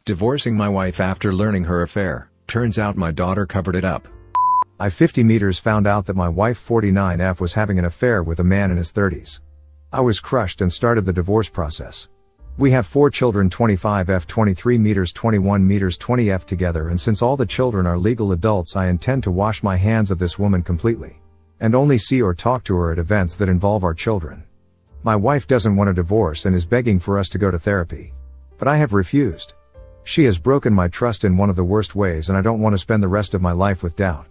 Divorcing my wife after learning her affair. Turns out my daughter covered it up. I 50 meters found out that my wife 49F was having an affair with a man in his 30s. I was crushed and started the divorce process. We have 4 children, 25F, 23 meters, 21 meters, 20F together, and since all the children are legal adults, I intend to wash my hands of this woman completely. And only see or talk to her at events that involve our children. My wife doesn't want a divorce and is begging for us to go to therapy. But I have refused. She has broken my trust in one of the worst ways, and I don't want to spend the rest of my life with doubt.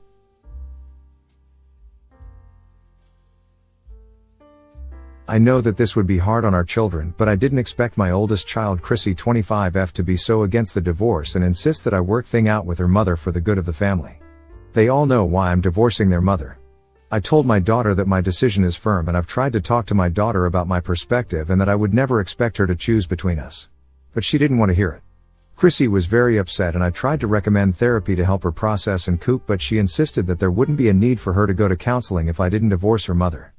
I know that this would be hard on our children, but I didn't expect my oldest child, Chrissy 25F, to be so against the divorce and insist that I work things out with her mother for the good of the family. They all know why I'm divorcing their mother. I told my daughter that my decision is firm, and I've tried to talk to my daughter about my perspective and that I would never expect her to choose between us. But she didn't want to hear it. Chrissy was very upset, and I tried to recommend therapy to help her process and cope, but she insisted that there wouldn't be a need for her to go to counseling if I didn't divorce her mother.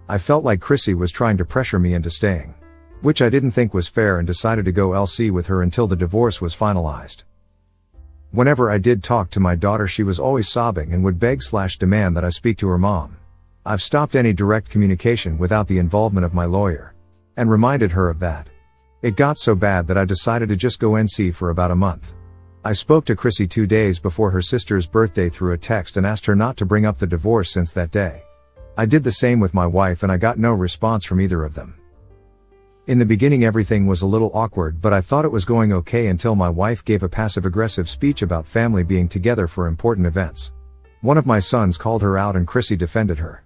I felt like Chrissy was trying to pressure me into staying, which I didn't think was fair, and decided to go LC with her until the divorce was finalized. Whenever I did talk to my daughter, she was always sobbing and would beg/demand that I speak to her mom. I've stopped any direct communication without the involvement of my lawyer, and reminded her of that. It got so bad that I decided to just go NC for about a month. I spoke to Chrissy 2 days before her sister's birthday through a text and asked her not to bring up the divorce since that day. I did the same with my wife, and I got no response from either of them. In the beginning everything was a little awkward, but I thought it was going okay until my wife gave a passive-aggressive speech about family being together for important events. One of my sons called her out and Chrissy defended her.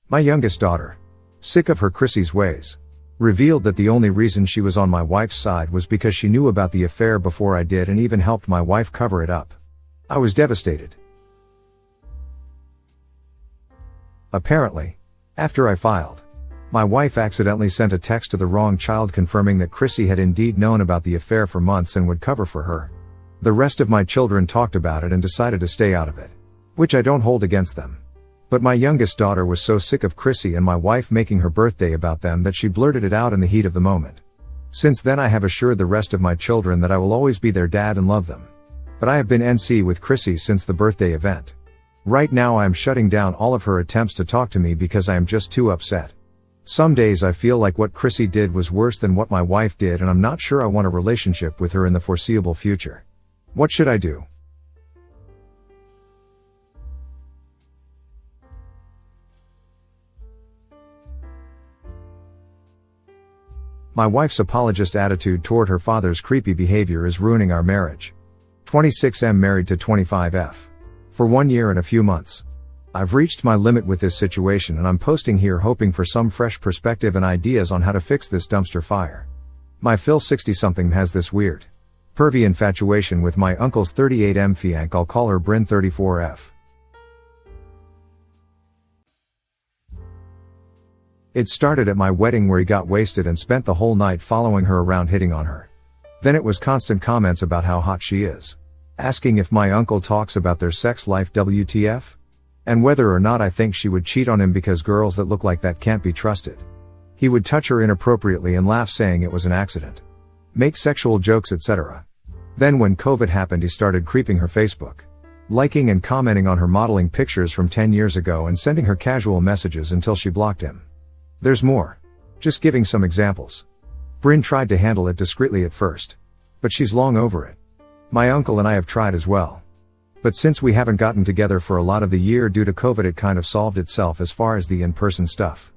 My youngest daughter, sick of her Chrissy's ways, revealed that the only reason she was on my wife's side was because she knew about the affair before I did, and even helped my wife cover it up. I was devastated. Apparently, after I filed, my wife accidentally sent a text to the wrong child confirming that Chrissy had indeed known about the affair for months and would cover for her. The rest of my children talked about it and decided to stay out of it, which I don't hold against them. But my youngest daughter was so sick of Chrissy and my wife making her birthday about them that she blurted it out in the heat of the moment. Since then I have assured the rest of my children that I will always be their dad and love them. But I have been NC with Chrissy since the birthday event. Right now I am shutting down all of her attempts to talk to me because I am just too upset. Some days I feel like what Chrissy did was worse than what my wife did, and I'm not sure I want a relationship with her in the foreseeable future. What should I do? My wife's apologist attitude toward her father's creepy behavior is ruining our marriage. 26M married to 25F. For 1 year and a few months. I've reached my limit with this situation, and I'm posting here hoping for some fresh perspective and ideas on how to fix this dumpster fire. My Phil 60-something has this weird, pervy infatuation with my uncle's 38M fiancée. I'll call her Bryn 34F. It started at my wedding, where he got wasted and spent the whole night following her around, hitting on her. Then it was constant comments about how hot she is, asking if my uncle talks about their sex life WTF, and whether or not I think she would cheat on him because girls that look like that can't be trusted. He would touch her inappropriately and laugh, saying it was an accident, make sexual jokes, etc. Then when COVID happened, he started creeping her Facebook, liking and commenting on her modeling pictures from 10 years ago and sending her casual messages until she blocked him. There's more. Just giving some examples. Bryn tried to handle it discreetly at first, but she's long over it. My uncle and I have tried as well. But since we haven't gotten together for a lot of the year due to COVID, it kind of solved itself as far as the in-person stuff.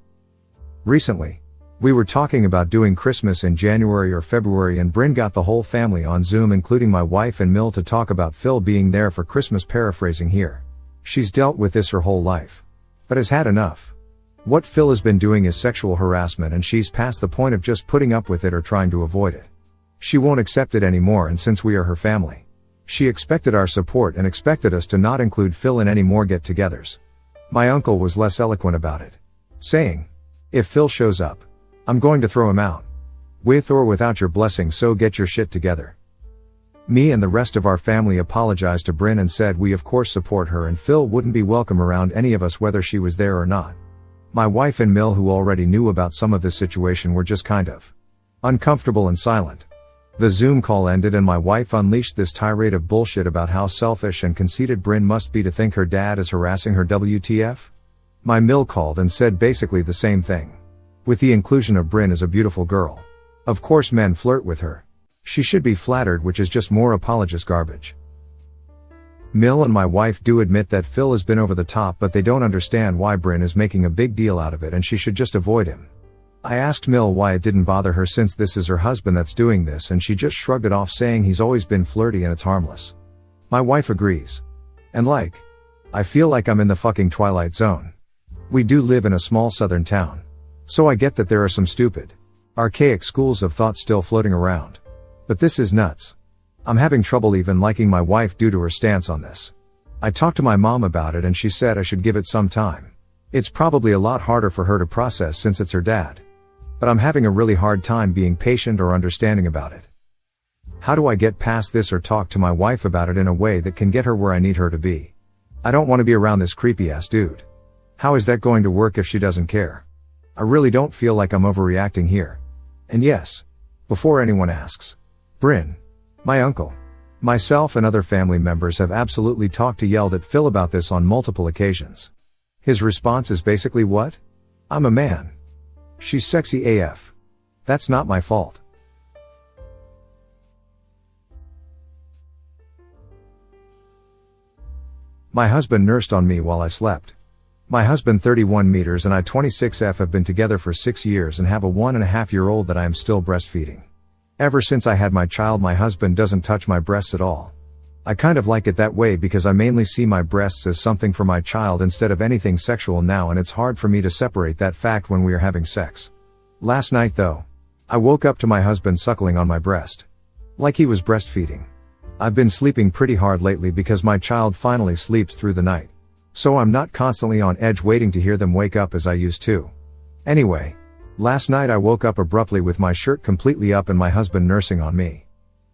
Recently, we were talking about doing Christmas in January or February, and Bryn got the whole family on Zoom, including my wife and Mill, to talk about Phil being there for Christmas, paraphrasing here. She's dealt with this her whole life, but has had enough. What Phil has been doing is sexual harassment, and she's past the point of just putting up with it or trying to avoid it. She won't accept it anymore, and since we are her family, she expected our support and expected us to not include Phil in any more get-togethers. My uncle was less eloquent about it, saying, "If Phil shows up, I'm going to throw him out. With or without your blessing, so get your shit together." Me and the rest of our family apologized to Bryn and said we of course support her, and Phil wouldn't be welcome around any of us whether she was there or not. My wife and Mill, who already knew about some of this situation, were just kind of uncomfortable and silent. The Zoom call ended and my wife unleashed this tirade of bullshit about how selfish and conceited Bryn must be to think her dad is harassing her. WTF? My Mill called and said basically the same thing. With the inclusion of Bryn as a beautiful girl. Of course men flirt with her. She should be flattered, which is just more apologist garbage. Mill and my wife do admit that Phil has been over the top, but they don't understand why Bryn is making a big deal out of it and she should just avoid him. I asked Mill why it didn't bother her since this is her husband that's doing this, and she just shrugged it off saying he's always been flirty and it's harmless. My wife agrees. And I feel like I'm in the fucking Twilight Zone. We do live in a small southern town. So I get that there are some stupid, archaic schools of thought still floating around. But this is nuts. I'm having trouble even liking my wife due to her stance on this. I talked to my mom about it and she said I should give it some time. It's probably a lot harder for her to process since it's her dad. But I'm having a really hard time being patient or understanding about it. How do I get past this or talk to my wife about it in a way that can get her where I need her to be? I don't want to be around this creepy ass dude. How is that going to work if she doesn't care? I really don't feel like I'm overreacting here. And yes, before anyone asks, Bryn, my uncle, myself and other family members have absolutely yelled at Phil about this on multiple occasions. His response is basically what? I'm a man. She's sexy AF. That's not my fault. My husband nursed on me while I slept. My husband 31 meters and I 26F have been together for 6 years and have a 1.5-year-old that I am still breastfeeding. Ever since I had my child, my husband doesn't touch my breasts at all. I kind of like it that way because I mainly see my breasts as something for my child instead of anything sexual now, and it's hard for me to separate that fact when we are having sex. Last night though, I woke up to my husband suckling on my breast. Like he was breastfeeding. I've been sleeping pretty hard lately because my child finally sleeps through the night. So I'm not constantly on edge waiting to hear them wake up as I used to. Anyway, last night I woke up abruptly with my shirt completely up and my husband nursing on me.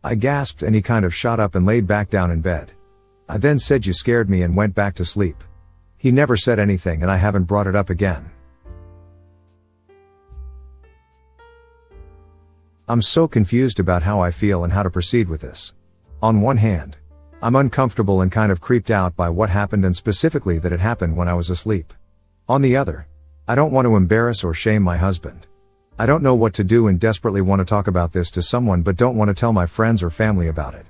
I gasped and he kind of shot up and laid back down in bed. I then said, "You scared me," and went back to sleep. He never said anything and I haven't brought it up again. I'm so confused about how I feel and how to proceed with this. On one hand, I'm uncomfortable and kind of creeped out by what happened, and specifically that it happened when I was asleep. On the other, I don't want to embarrass or shame my husband. I don't know what to do and desperately want to talk about this to someone but don't want to tell my friends or family about it.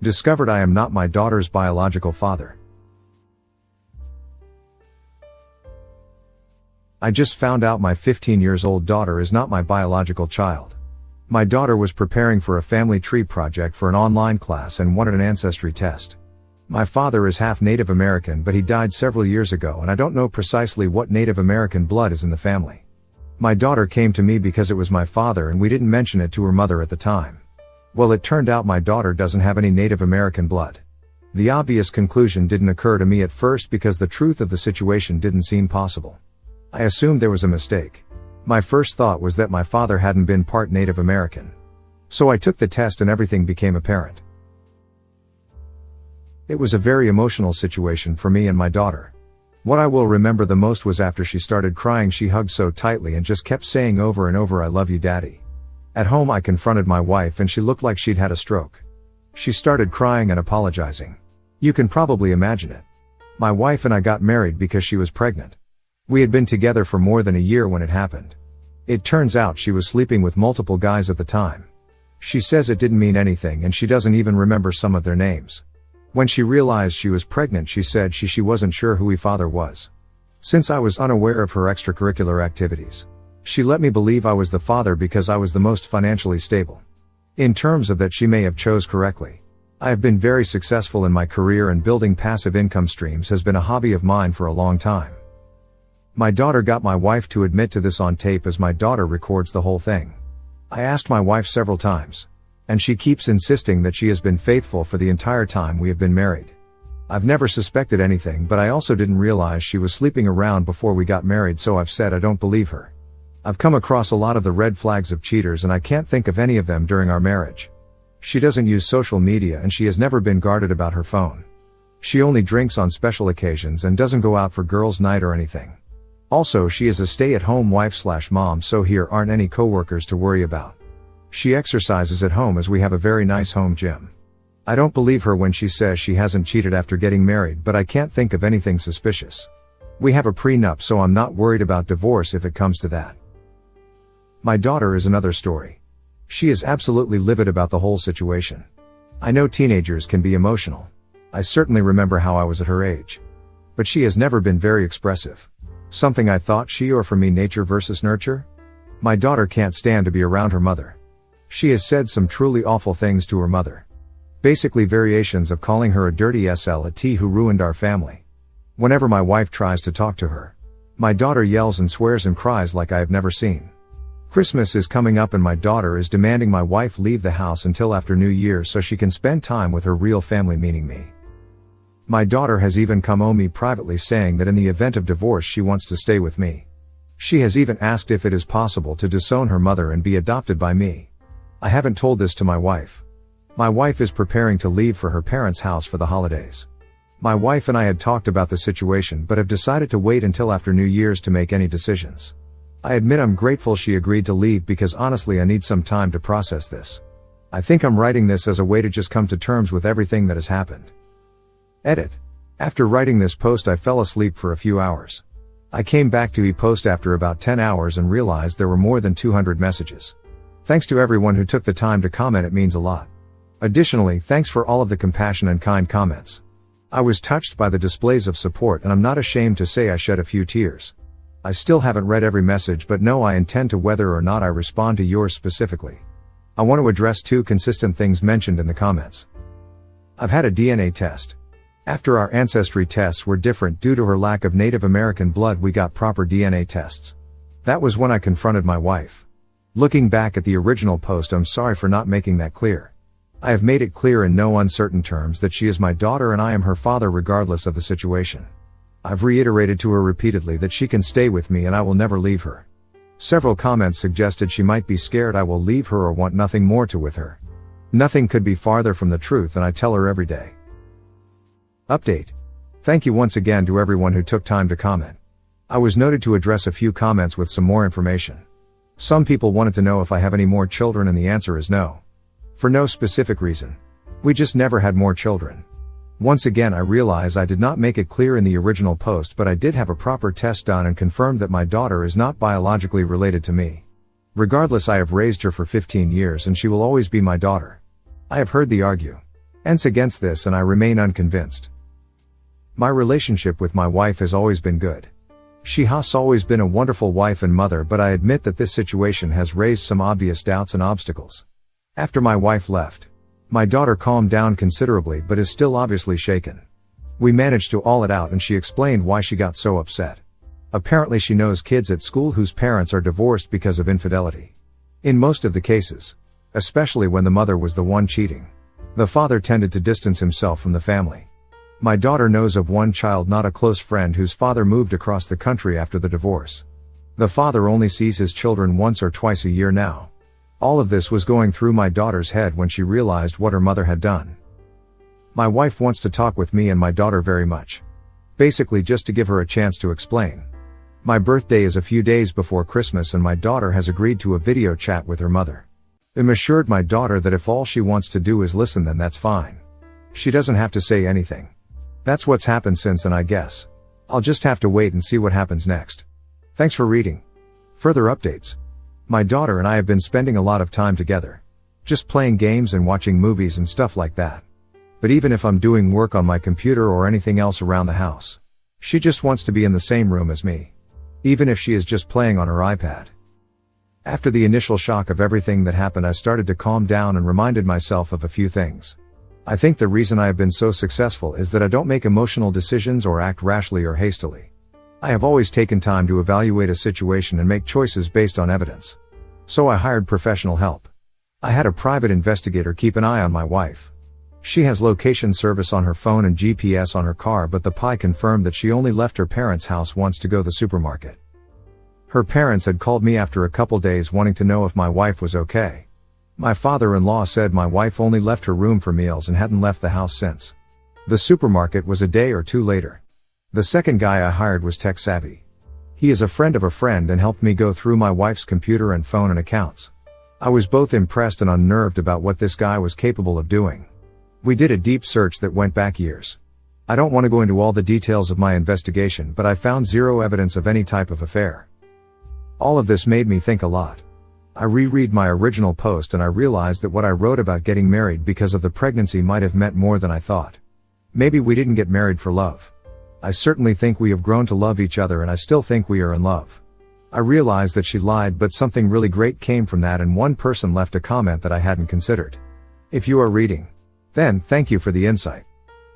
Discovered I am not my daughter's biological father. I just found out my 15-year-old daughter is not my biological child. My daughter was preparing for a family tree project for an online class and wanted an ancestry test. My father is half Native American, but he died several years ago and I don't know precisely what Native American blood is in the family. My daughter came to me because it was my father and we didn't mention it to her mother at the time. Well, it turned out my daughter doesn't have any Native American blood. The obvious conclusion didn't occur to me at first because the truth of the situation didn't seem possible. I assumed there was a mistake. My first thought was that my father hadn't been part Native American. So I took the test and everything became apparent. It was a very emotional situation for me and my daughter. What I will remember the most was after she started crying, she hugged so tightly and just kept saying over and over, "I love you, Daddy." At home I confronted my wife and she looked like she'd had a stroke. She started crying and apologizing. You can probably imagine it. My wife and I got married because she was pregnant. We had been together for more than a year when it happened. It turns out she was sleeping with multiple guys at the time. She says it didn't mean anything and she doesn't even remember some of their names. When she realized she was pregnant, she said she wasn't sure who her father was. Since I was unaware of her extracurricular activities, she let me believe I was the father because I was the most financially stable. In terms of that, she may have chose correctly. I have been very successful in my career and building passive income streams has been a hobby of mine for a long time. My daughter got my wife to admit to this on tape as my daughter records the whole thing. I asked my wife several times, and she keeps insisting that she has been faithful for the entire time we have been married. I've never suspected anything, but I also didn't realize she was sleeping around before we got married, so I've said I don't believe her. I've come across a lot of the red flags of cheaters and I can't think of any of them during our marriage. She doesn't use social media and she has never been guarded about her phone. She only drinks on special occasions and doesn't go out for girls' night or anything. Also, she is a stay-at-home wife/mom, so here aren't any coworkers to worry about. She exercises at home as we have a very nice home gym. I don't believe her when she says she hasn't cheated after getting married, but I can't think of anything suspicious. We have a prenup, so I'm not worried about divorce if it comes to that. My daughter is another story. She is absolutely livid about the whole situation. I know teenagers can be emotional. I certainly remember how I was at her age. But she has never been very expressive. Something I thought she or for me nature versus nurture? My daughter can't stand to be around her mother. She has said some truly awful things to her mother. Basically variations of calling her a dirty slut who ruined our family. Whenever my wife tries to talk to her, my daughter yells and swears and cries like I have never seen. Christmas is coming up and my daughter is demanding my wife leave the house until after New Year's so she can spend time with her real family, meaning me. My daughter has even come to me privately saying that in the event of divorce she wants to stay with me. She has even asked if it is possible to disown her mother and be adopted by me. I haven't told this to my wife. My wife is preparing to leave for her parents' house for the holidays. My wife and I had talked about the situation but have decided to wait until after New Year's to make any decisions. I admit I'm grateful she agreed to leave because honestly I need some time to process this. I think I'm writing this as a way to just come to terms with everything that has happened. Edit. After writing this post I fell asleep for a few hours. I came back to e-post after about 10 hours and realized there were more than 200 messages. Thanks to everyone who took the time to comment, it means a lot. Additionally, thanks for all of the compassion and kind comments. I was touched by the displays of support and I'm not ashamed to say I shed a few tears. I still haven't read every message but know I intend to whether or not I respond to yours specifically. I want to address two consistent things mentioned in the comments. I've had a DNA test. After our ancestry tests were different due to her lack of Native American blood, we got proper DNA tests. That was when I confronted my wife. Looking back at the original post, I'm sorry for not making that clear. I have made it clear in no uncertain terms that she is my daughter and I am her father regardless of the situation. I've reiterated to her repeatedly that she can stay with me and I will never leave her. Several comments suggested she might be scared I will leave her or want nothing more to with her. Nothing could be farther from the truth, and I tell her every day. Update. Thank you once again to everyone who took time to comment. I was noted to address a few comments with some more information. Some people wanted to know if I have any more children and the answer is no. For no specific reason. We just never had more children. Once again I realize I did not make it clear in the original post, but I did have a proper test done and confirmed that my daughter is not biologically related to me. Regardless, I have raised her for 15 years and she will always be my daughter. I have heard the arguments against this and I remain unconvinced. My relationship with my wife has always been good. She has always been a wonderful wife and mother, but I admit that this situation has raised some obvious doubts and obstacles. After my wife left, my daughter calmed down considerably but is still obviously shaken. We managed to all it out and she explained why she got so upset. Apparently she knows kids at school whose parents are divorced because of infidelity. In most of the cases, especially when the mother was the one cheating, the father tended to distance himself from the family. My daughter knows of one child, not a close friend, whose father moved across the country after the divorce. The father only sees his children once or twice a year now. All of this was going through my daughter's head when she realized what her mother had done. My wife wants to talk with me and my daughter very much. Basically just to give her a chance to explain. My birthday is a few days before Christmas and my daughter has agreed to a video chat with her mother. I'm assured my daughter that if all she wants to do is listen, then that's fine. She doesn't have to say anything. That's what's happened since, and I guess I'll just have to wait and see what happens next. Thanks for reading. Further updates. My daughter and I have been spending a lot of time together. Just playing games and watching movies and stuff like that. But even if I'm doing work on my computer or anything else around the house, she just wants to be in the same room as me. Even if she is just playing on her iPad. After the initial shock of everything that happened, I started to calm down and reminded myself of a few things. I think the reason I have been so successful is that I don't make emotional decisions or act rashly or hastily. I have always taken time to evaluate a situation and make choices based on evidence. So I hired professional help. I had a private investigator keep an eye on my wife. She has location service on her phone and GPS on her car, but the PI confirmed that she only left her parents' house once to go to the supermarket. Her parents had called me after a couple days wanting to know if my wife was okay. My father-in-law said my wife only left her room for meals and hadn't left the house since. The supermarket was a day or two later. The second guy I hired was tech savvy. He is a friend of a friend and helped me go through my wife's computer and phone and accounts. I was both impressed and unnerved about what this guy was capable of doing. We did a deep search that went back years. I don't want to go into all the details of my investigation, but I found zero evidence of any type of affair. All of this made me think a lot. I reread my original post and I realized that what I wrote about getting married because of the pregnancy might have meant more than I thought. Maybe we didn't get married for love. I certainly think we have grown to love each other and I still think we are in love. I realized that she lied, but something really great came from that, and one person left a comment that I hadn't considered. If you are reading, then thank you for the insight.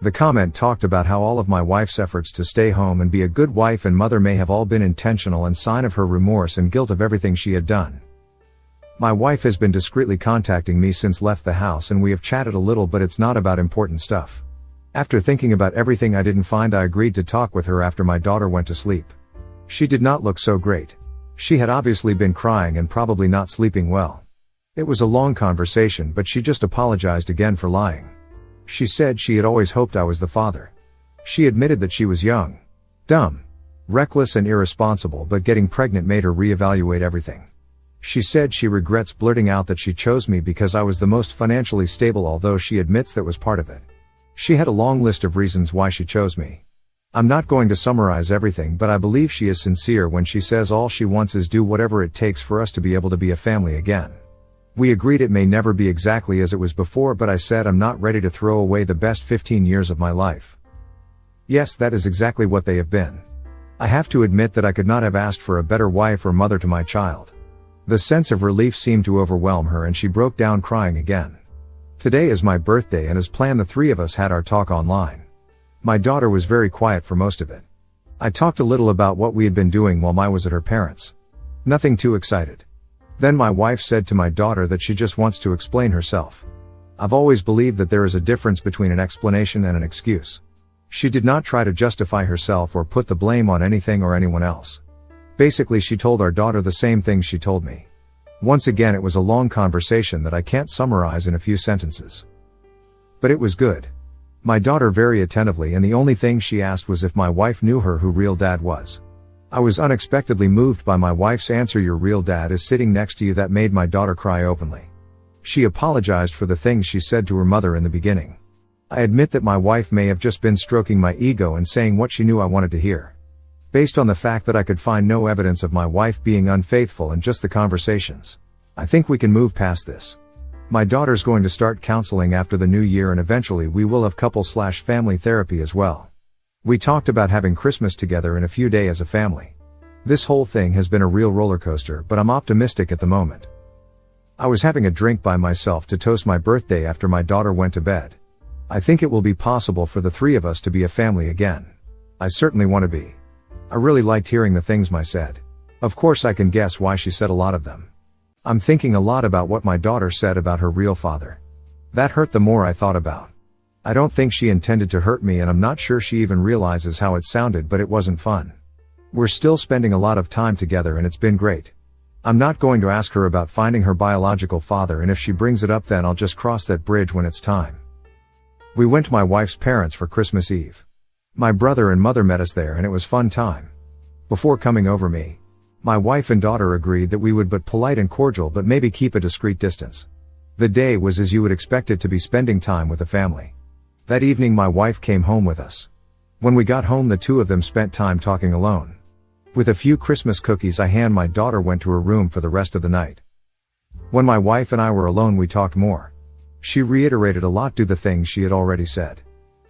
The comment talked about how all of my wife's efforts to stay home and be a good wife and mother may have all been intentional and sign of her remorse and guilt of everything she had done. My wife has been discreetly contacting me since left the house and we have chatted a little, but it's not about important stuff. After thinking about everything I didn't find, I agreed to talk with her after my daughter went to sleep. She did not look so great. She had obviously been crying and probably not sleeping well. It was a long conversation, but she just apologized again for lying. She said she had always hoped I was the father. She admitted that she was young, dumb, reckless and irresponsible, but getting pregnant made her reevaluate everything. She said she regrets blurting out that she chose me because I was the most financially stable, although she admits that was part of it. She had a long list of reasons why she chose me. I'm not going to summarize everything, but I believe she is sincere when she says all she wants is do whatever it takes for us to be able to be a family again. We agreed it may never be exactly as it was before, but I said I'm not ready to throw away the best 15 years of my life. Yes, that is exactly what they have been. I have to admit that I could not have asked for a better wife or mother to my child. The sense of relief seemed to overwhelm her and she broke down crying again. Today is my birthday, and as planned the three of us had our talk online. My daughter was very quiet for most of it. I talked a little about what we had been doing while I was at her parents'. Nothing too excited. Then my wife said to my daughter that she just wants to explain herself. I've always believed that there is a difference between an explanation and an excuse. She did not try to justify herself or put the blame on anything or anyone else. Basically, she told our daughter the same things she told me. Once again, it was a long conversation that I can't summarize in a few sentences. But it was good. My daughter very attentively, and the only thing she asked was if my wife knew her who real dad was. I was unexpectedly moved by my wife's answer, "Your real dad is sitting next to you." That made my daughter cry openly. She apologized for the things she said to her mother in the beginning. I admit that my wife may have just been stroking my ego and saying what she knew I wanted to hear. Based on the fact that I could find no evidence of my wife being unfaithful and just the conversations, I think we can move past this. My daughter's going to start counseling after the new year, and eventually we will have couple/family therapy as well. We talked about having Christmas together in a few days as a family. This whole thing has been a real roller coaster, but I'm optimistic at the moment. I was having a drink by myself to toast my birthday after my daughter went to bed. I think it will be possible for the three of us to be a family again. I certainly want to be. I really liked hearing the things Ma said. Of course I can guess why she said a lot of them. I'm thinking a lot about what my daughter said about her real father. That hurt the more I thought about. I don't think she intended to hurt me, and I'm not sure she even realizes how it sounded, but it wasn't fun. We're still spending a lot of time together and it's been great. I'm not going to ask her about finding her biological father, and if she brings it up then I'll just cross that bridge when it's time. We went to my wife's parents for Christmas Eve. My brother and mother met us there and it was fun time. Before coming over, my wife and daughter agreed that we would be polite and cordial, but maybe keep a discreet distance. The day was as you would expect it to be, spending time with the family. That evening my wife came home with us. When we got home the two of them spent time talking alone. With a few Christmas cookies I hand my daughter went to her room for the rest of the night. When my wife and I were alone we talked more. She reiterated a lot to the things she had already said.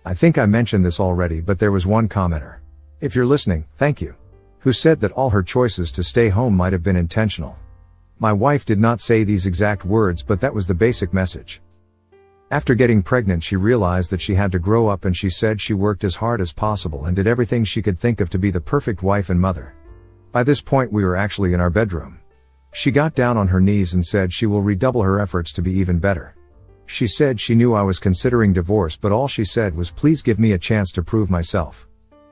I think I mentioned this already, but there was one commenter. If you're listening, thank you. Who said that all her choices to stay home might have been intentional. My wife did not say these exact words, but that was the basic message. After getting pregnant she realized that she had to grow up, and she said she worked as hard as possible and did everything she could think of to be the perfect wife and mother. By this point we were actually in our bedroom. She got down on her knees and said she will redouble her efforts to be even better. She said she knew I was considering divorce, but all she said was, "Please give me a chance to prove myself."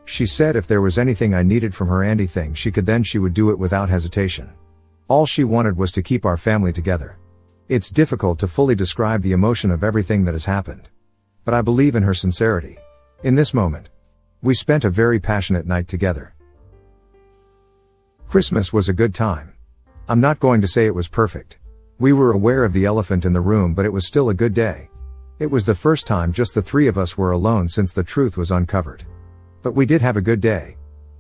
She said if there was anything I needed from her, anything she could, then she would do it without hesitation. All she wanted was to keep our family together. It's difficult to fully describe the emotion of everything that has happened. But I believe in her sincerity. In this moment, we spent a very passionate night together. Christmas was a good time. I'm not going to say it was perfect. We were aware of the elephant in the room, but it was still a good day. It was the first time just the three of us were alone since the truth was uncovered. But we did have a good day.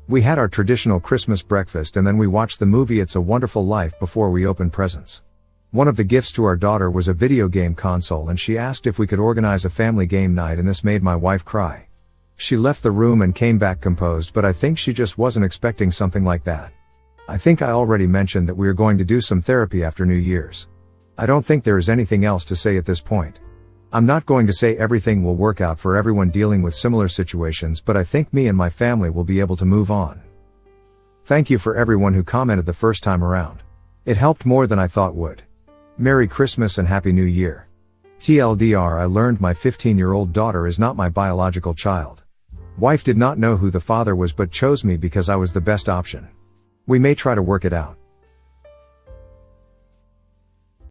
We had our traditional Christmas breakfast and then we watched the movie It's a Wonderful Life before we opened presents. One of the gifts to our daughter was a video game console, and she asked if we could organize a family game night, and this made my wife cry. She left the room and came back composed, but I think she just wasn't expecting something like that. I think I already mentioned that we are going to do some therapy after New Year's. I don't think there is anything else to say at this point. I'm not going to say everything will work out for everyone dealing with similar situations, but I think me and my family will be able to move on. Thank you for everyone who commented the first time around. It helped more than I thought would. Merry Christmas and Happy New Year. TLDR, I learned my 15-year-old daughter is not my biological child. Wife did not know who the father was but chose me because I was the best option. We may try to work it out.